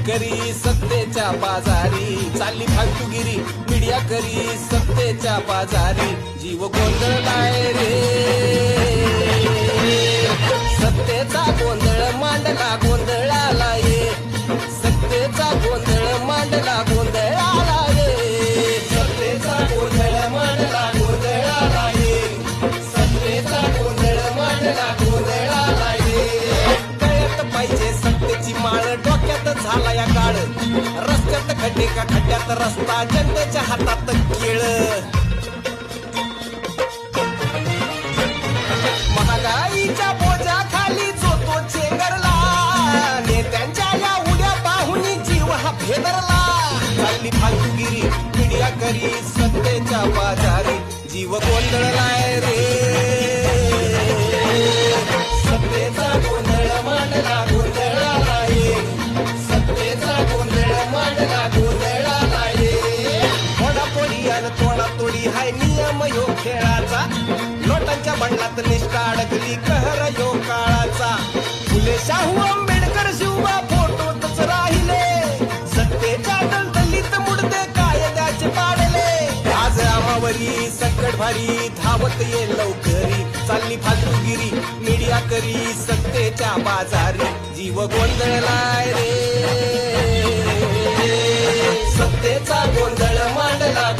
करी सत्तेच्या बाजारी, चालली फालतूगिरी मीडिया करी सत्तेच्या बाजारी, जीव गोंधळलाय रे, सत्तेचा गोंधळ मांडला गोंधळाला ये, सत्तेचा गोंधळ मांडला गोंधळाला ये, सत्तेचा गोंधळ मांडला गोंधळाला ये, सत्तेचा गोंधळ मांडला गोंधळाला ये. कळत पाहिजे सत्तेची माळ डोक्यात झाला या काळ, रस्त्यात खड्डे का खड्ड्यात रस्ता, जनतेच्या हातात केळ. महागाईच्या बोजा खाली जो तो चेंगरला, नेत्यांच्या या उड्या पाहून जीव हा भेदरला. चालली फालतूगिरी मीडिया करी सत्तेच्या बाजारी, जीव गोंधळलाय रे, सत्तेचा गोंधळ मांडला गोंधळाला ये, सत्तेचा गोंधळ मांडला गोंधळाला ये. फोडाफोडी आणि तोडातोडी हाय नियम यो खेळाचा, नोटांच्या बंडलात निष्ठा अडकली कहर यो काळाचा. फुले शाहू आंबेडकर शिवबा फोटोतच राहिले, सत्तेच्या दलदलीत मुडदे कायद्याचे पाडले. आज आमावरी संकट भारी धावत ये लवकरी, चालली फालतूगिरी मीडिया करी सत्तेच्या बाजारी, जीव गोंधळलाय रे, सत्तेचा गोंधळ मांडला